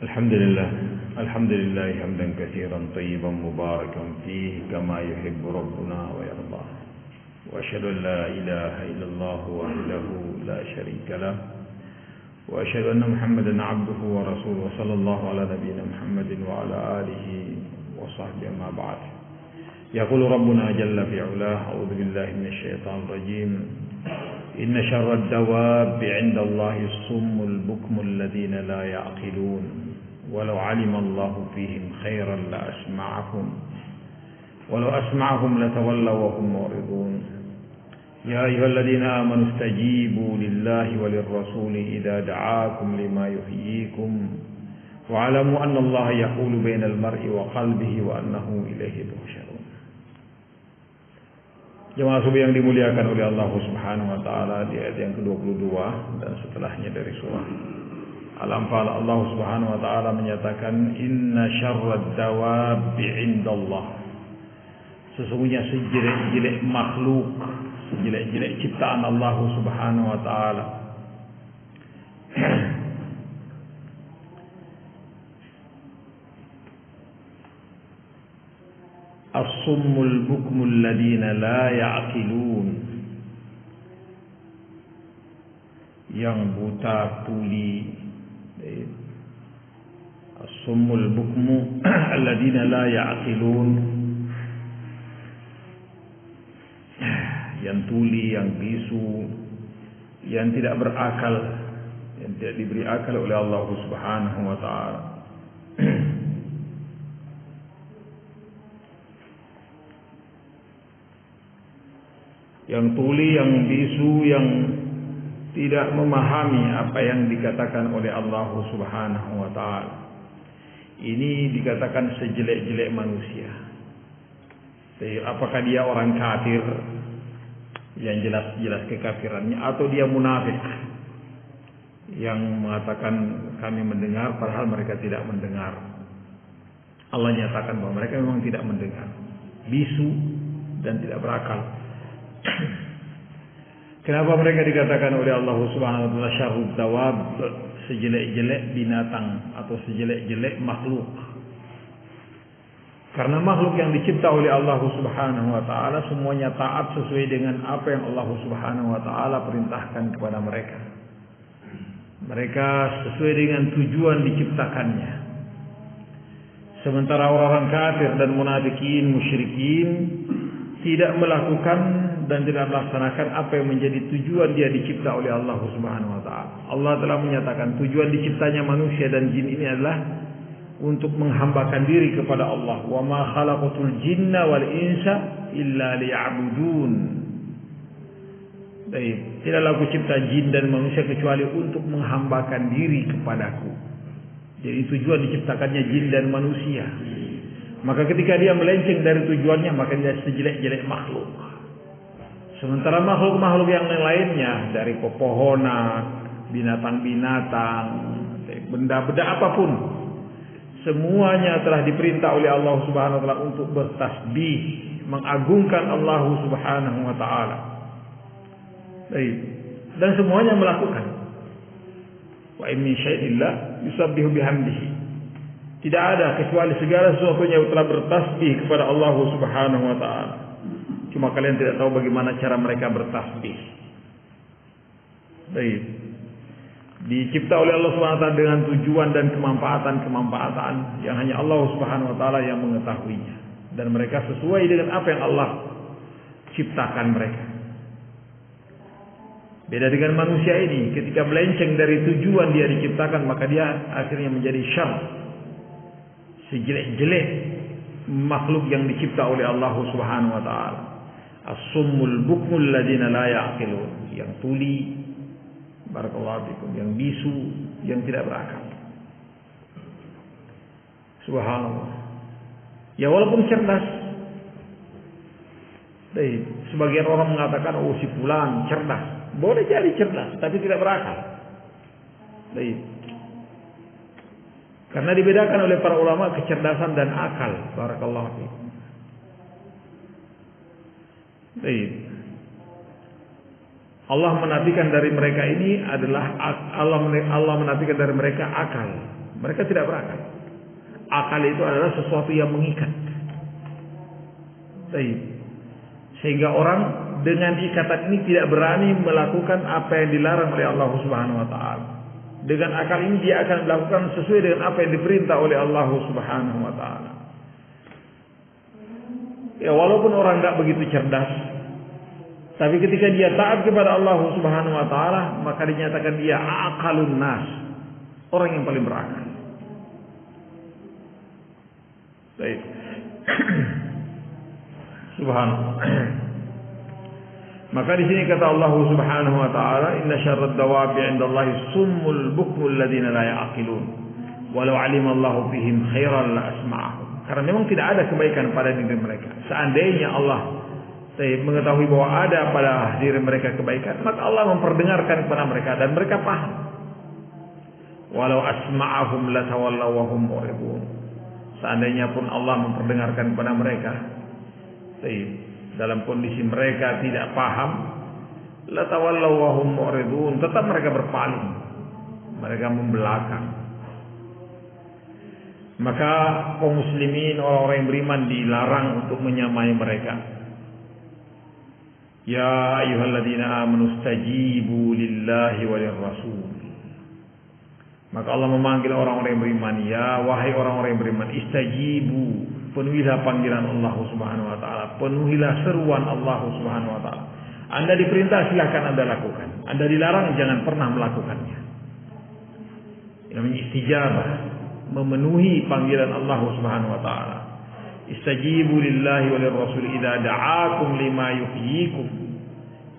الحمد لله حمدا كثيرا طيبا مباركا فيه كما يحب ربنا ويرضى، وأشهد أن لا إله إلا الله وحده لا شريك له، وأشهد أن محمدا عبده ورسوله، صلى الله على نبينا محمد وعلى آله وصحبه. أما بعد، يقول ربنا جل في علاه: أعوذ بالله من الشيطان الرجيم. إن شر الدواب عند الله الصم البكم الذين لا يعقلون ولو علم الله فيهم خيرا لأسمعهم ولو أسمعهم لتولوا وهم معرضون. يا أيها الذين آمنوا استجيبوا لله وللرسول إذا دعاكم لما يحييكم واعلموا أن الله يحول بين المرء وقلبه وأنه إليه تحشرون. Jemaah subuh yang dimuliakan oleh Allah Subhanahu wa taala, di ayat yang ke-22 dan setelahnya dari surah Al-Anfal, Allah Subhanahu wa taala menyatakan, inna syarrad dawabi indallah. Sesungguhnya sejelek-jelek makhluk, sejelek-jelek ciptaan Allah Subhanahu wa taala, as-summul bukmul ladina la ya'qilun, yang buta tuli. As-summul bukmu alladina la ya'qilun, yang tuli, yang bisu, yang tidak berakal, yang tidak diberi akal oleh Allah Subhanahu wa taala. Yang tuli, yang bisu, yang tidak memahami apa yang dikatakan oleh Allah Subhanahu wa taala. Ini dikatakan sejelek-jelek manusia. Jadi, apakah dia orang kafir yang jelas-jelas kekafirannya, atau dia munafik yang mengatakan kami mendengar padahal mereka tidak mendengar. Allah nyatakan bahwa mereka memang tidak mendengar, bisu dan tidak berakal. Kenapa mereka dikatakan oleh Allah Subhanahu wa taala syarrud dawab, sejelek-jelek binatang atau sejelek-jelek makhluk? Karena makhluk yang dicipta oleh Allah Subhanahu wa taala semuanya taat sesuai dengan apa yang Allah Subhanahu wa taala perintahkan kepada mereka. Mereka sesuai dengan tujuan diciptakannya. Sementara orang-orang kafir dan munafikin, musyrikin tidak melakukan dan tidak melaksanakan apa yang menjadi tujuan dia dicipta oleh Allah Subhanahu wa taala. Allah telah menyatakan tujuan diciptanya manusia dan jin ini adalah untuk menghambakan diri kepada Allah. Wa ma khalaqatul jinna wal insa illa liya'budun. Baik, tidaklah aku cipta jin dan manusia kecuali untuk menghambakan diri kepadaku. Jadi tujuan diciptakannya jin dan manusia. Maka ketika dia melenceng dari tujuannya, maka dia sejelek-jelek makhluk. Sementara makhluk-makhluk yang lainnya, dari pepohonan, binatang-binatang, benda-benda apapun, semuanya telah diperintah oleh Allah Subhanahu wa taala untuk bertasbih, mengagungkan Allah Subhanahu wa taala. Dan semuanya melakukan. Wa in min syai'in la yusabbihu bihamdihi. Tidak ada kecuali segala sesuatunya telah bertasbih kepada Allah Subhanahu wa taala. Cuma kalian tidak tahu bagaimana cara mereka bertasbih. Baik. Dicipta oleh Allah Subhanahu wa taala dengan tujuan dan kemanfaatan yang hanya Allah Subhanahu wa taala yang mengetahuinya, dan mereka sesuai dengan apa yang Allah ciptakan mereka. Beda dengan manusia ini, ketika melenceng dari tujuan dia diciptakan, maka dia akhirnya menjadi syarr, sejelek-jelek makhluk yang dicipta oleh Allah Subhanahu wa taala. As-summul bukmul ladina la ya'qilun, yang tuli, barakallahu fikum, yang bisu, yang tidak berakal. Subhanallah. Ya walaupun cerdas. Baik, sebagian orang mengatakan oh si fulan cerdas. Boleh jadi cerdas, tapi tidak berakal. Baik. Karena dibedakan oleh para ulama kecerdasan dan akal. Barakallahu fiikum. Baik. Allah menafikan dari mereka ini adalah Allah menafikan dari mereka akal Mereka tidak berakal. Akal itu adalah sesuatu yang mengikat. Sehingga orang dengan ikatan ini tidak berani melakukan apa yang dilarang oleh Allah Subhanahu wa taala. Dengan akal ini dia akan melakukan sesuai dengan apa yang diperintah oleh Allah Subhanahu wa taala. Ya, walaupun orang tidak begitu cerdas, tapi ketika dia taat kepada Allah Subhanahu wa taala, maka dinyatakan dia aqalun nas, orang yang paling berakal. Baik. Subhanallah. Maka di sini kata Allah Subhanahu wa taala, "Inna syarrad dawabi 'indallahi summul bukmul ladzina la ya'qilun. Walau 'alima Allahu fihim khairan la asma'ahum." Karena memang tidak ada kebaikan pada diri mereka. Seandainya Allah mengetahui bahwa ada pada diri mereka kebaikan, maka Allah memperdengarkan kepada mereka dan mereka paham. Walau asma'ahum la tawallaw wa hum mu'ridun. Seandainya pun Allah memperdengarkan kepada mereka, dalam kondisi mereka tidak paham, la tawallaw wa hum mu'ridun, tetap mereka berpaling, mereka membelakang. Maka kaum muslimin, orang-orang yang beriman dilarang untuk menyamai mereka. Ya ayyuhalladzina amanu stajibu lillahi walir rasul. Maka Allah memanggil orang-orang yang beriman, ya wahai orang-orang yang beriman, istajibu, penuhilah panggilan Allah Subhanahu wa taala, penuhilah seruan Allah Subhanahu wa taala. Anda diperintah, silahkan Anda lakukan. Anda dilarang, jangan pernah melakukannya. Ini namanya istijabah, memenuhi panggilan Allah Subhanahu wa taala. Istajibu lillahi walir rasul idza da'akum lima yuhyikum.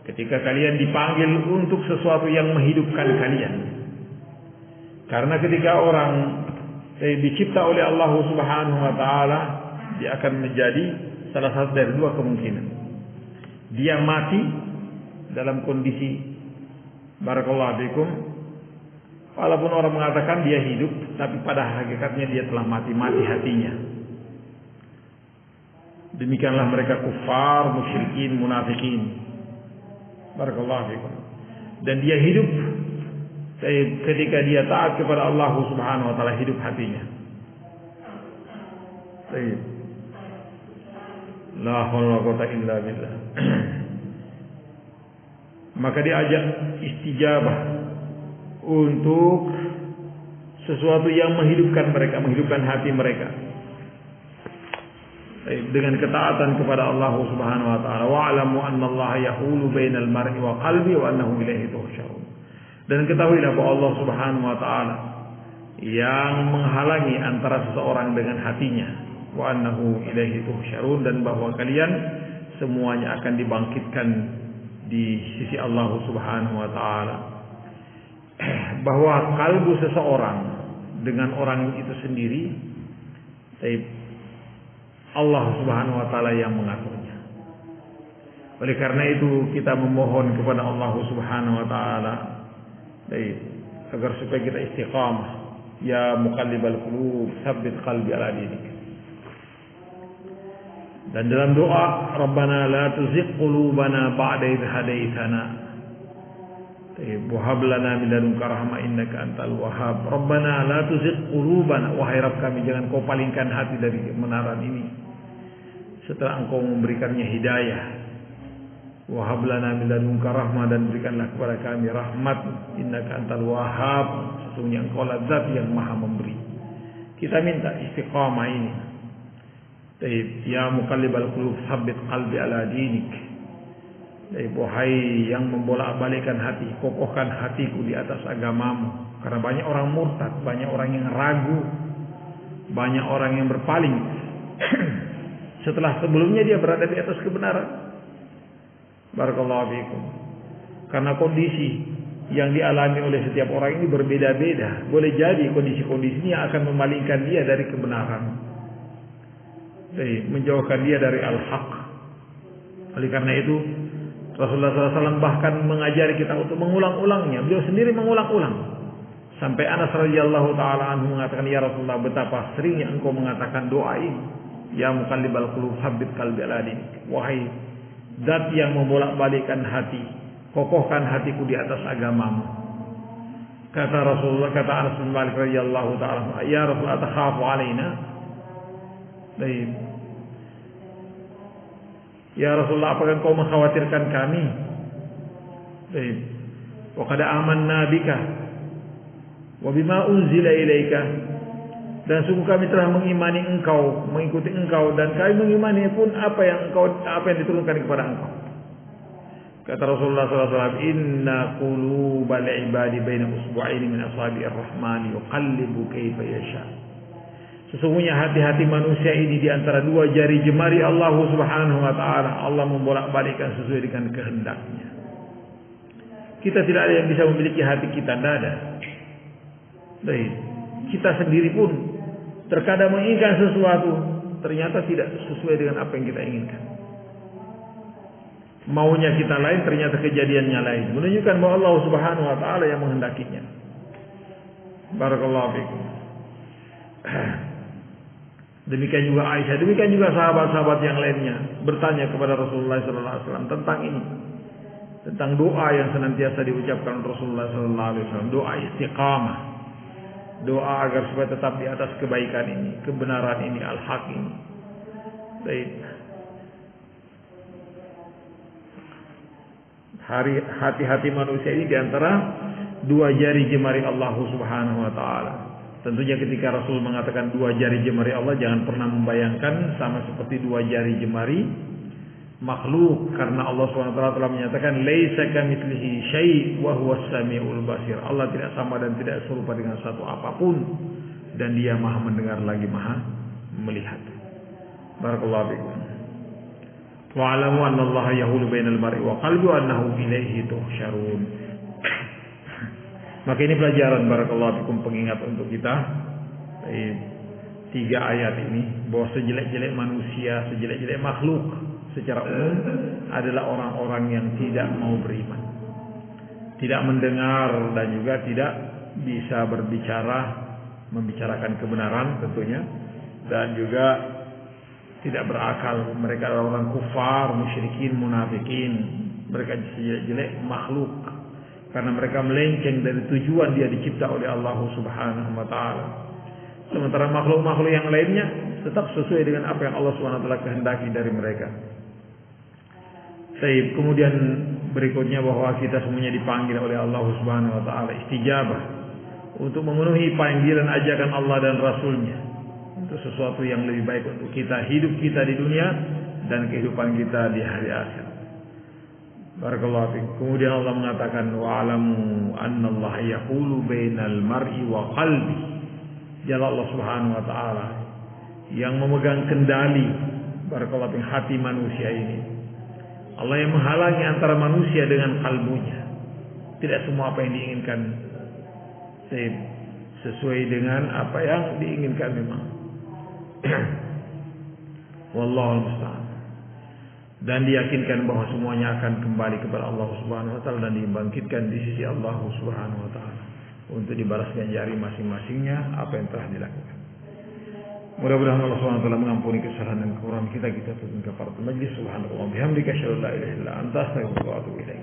Ketika kalian dipanggil untuk sesuatu yang menghidupkan kalian. Karena ketika orang dicipta oleh Allah Subhanahu wa taala, dia akan menjadi salah satu dari dua kemungkinan. Dia mati dalam kondisi barakallahu fikum. Walaupun orang mengatakan dia hidup, tapi pada hakikatnya dia telah mati hatinya. Demikianlah mereka kufar, musyrikin, munafikin. Barakallahu fikum. Dan dia hidup ketika dia taat kepada Allah Subhanahu wa taala, hidup hatinya. La haula wa quwwata illa billah. Maka diajak istijabah untuk sesuatu yang menghidupkan mereka, menghidupkan hati mereka. Dengan ketaatan kepada Allah Subhanahu wa taala. Wa'lamu anna Allah yahulu bainal mar'i wa qalbi wa annahu ilaihi tuhsyarun. Dan ketahuilah bahwa Allah Subhanahu wa taala yang menghalangi antara seseorang dengan hatinya, wa annahu ilaihi tuhsyarun, dan bahwa kalian semuanya akan dibangkitkan di sisi Allah Subhanahu wa taala. Bahwa kalbu seseorang dengan orang itu sendiri, Allah Subhanahu wa taala yang mengaturnya. Oleh karena itu kita memohon kepada Allah Subhanahu wa taala agar supaya kita istiqamah. Ya muqallibal qulub, tsabbit qalbi ala dinik. Dan dalam doa, Rabbana la tuzigh qulubana ba'da idh hadaitana. Wa hab lana min ladunka rahmah innaka antal wahhab. Rabbana la tuzigh qulubana, wahai Rabb kami, jangan kau palingkan hati dari kebenaran ini setelah engkau memberikannya hidayah. Wa hab lana min ladunka rahmah, dan berikanlah kepada kami rahmat, innaka antal wahhab, sesungguhnya engkau lah zat yang maha memberi. Kita minta istiqamah ini. Ya muqallibal qulub, tsabbit qalbi ala dinik. Wahai yang membolak-balikkan hati, kokohkan hatiku di atas agamamu. Karena banyak orang murtad, banyak orang yang ragu, banyak orang yang berpaling setelah sebelumnya dia berada di atas kebenaran. Barakallahu fiikum. Karena kondisi yang dialami oleh setiap orang ini berbeda-beda. Boleh jadi kondisi-kondisinya akan memalingkan dia dari kebenaran, menjauhkan dia dari al-haq. Oleh karena itu Rasulullah SAW bahkan mengajari kita untuk mengulang-ulangnya. Beliau sendiri mengulang-ulang. Sampai Anas radhiyallahu taala anhu mengatakan, ya Rasulullah, betapa seringnya engkau mengatakan doa ini. Ya muqallibal qulub, tsabbit qalbi ala dinik. Wahai zat yang membolak-balikkan hati, kokohkan hatiku di atas agamamu. Kata Rasulullah, kata Anas bin Malik radhiyallahu ta'ala, ya Rasulullah, takhafu alaina? Baik. Ya Rasulullah, apakah engkau mengkhawatirkan kami? Baik. Wa qad amanna bika wa bima unzila ilaika. Dan sungguh kami telah mengimani engkau, mengikuti engkau, dan kami mengimani pun apa yang diturunkan kepada engkau. Kata Rasulullah SAW, inna qulubal ibadi baina usbu'aini min asabi'ir rahmani yuqallibu kaifa yasha. Sesungguhnya hati-hati manusia ini di antara dua jari jemari Allah Subhanahu wa taala. Allah membolak-balikkan sesuai dengan kehendaknya. Kita tidak ada yang bisa memiliki hati kita, tidak ada. Baik. Kita sendiri pun terkadang menginginkan sesuatu, ternyata tidak sesuai dengan apa yang kita inginkan. Maunya kita lain, ternyata kejadiannya lain. Menunjukkan bahwa Allah Subhanahu wa taala yang menghendakinya. Barakallahu fikum. Demikian juga Aisyah, demikian juga sahabat-sahabat yang lainnya bertanya kepada Rasulullah sallallahu alaihi wasallam tentang ini. Tentang doa yang senantiasa diucapkan Rasulullah sallallahu alaihi wasallam, doa istiqamah. Doa agar supaya tetap di atas kebaikan ini, kebenaran ini, al-haq ini. Baik. Hati-hati manusia ini diantara dua jari jemari Allah Subhanahu wa ta'ala. Tentunya ketika Rasul mengatakan dua jari jemari Allah, jangan pernah membayangkan sama seperti dua jari jemari makhluk, karena Allah Subhanahu wa ta'ala telah menyatakan laisa kamitslihi syai' wa huwas samiul basir. Allah tidak sama dan tidak serupa dengan satu apapun, dan Dia Maha mendengar lagi Maha melihat. Barakallahu fikum. Wa'alamu anna Allah yahulu bainal mar'i wa qalbi wa annahu ilaihi tuhsyarun. Maka ini pelajaran, barakallahu fikum, pengingat untuk kita. Tiga ayat ini, bahwa sejelek-jelek manusia, sejelek-jelek makhluk secara umum adalah orang-orang yang tidak mau beriman, tidak mendengar, dan juga tidak bisa berbicara, membicarakan kebenaran tentunya, dan juga tidak berakal. Mereka adalah orang kufar, musyrikin, munafikin. Mereka jelek-jelek makhluk karena mereka melenceng dari tujuan dia dicipta oleh Allah Subhanahu wa taala. Sementara makhluk-makhluk yang lainnya tetap sesuai dengan apa yang Allah Subhanahu wa taala kehendaki dari mereka. Baik, kemudian berikutnya bahwa kita semuanya dipanggil oleh Allah Subhanahu wa taala istijabah untuk memenuhi panggilan ajakan Allah dan Rasulnya. Itu sesuatu yang lebih baik untuk kita, hidup kita di dunia dan kehidupan kita di hari akhir. Barakallahu fiik. Kemudian Allah mengatakan wa'alamu annallaha yaqulu bainal mar'i wa qalbi. Jalla Allah Subhanahu wa taala yang memegang kendali, barakallahu fiik, hati manusia ini. Allah yang menghalangi antara manusia dengan kalbunya. Tidak semua apa yang diinginkan sesuai dengan apa yang diinginkan memang. Wallahu musta'an. Dan diyakinkan bahwa semuanya akan kembali kepada Allah Subhanahu wa taala dan dibangkitkan di sisi Allah Subhanahu wa taala untuk dibalaskan jari masing-masingnya apa yang telah dilakukan. Mudah-mudahan Allah Subhanahu wa taala mengampuni kesalahan dan kekurangan kita tutup kepada majlis. Subhanallah bihamdika asyhadu an la ilaha illa anta astaghfiruka wa atubu ilaik.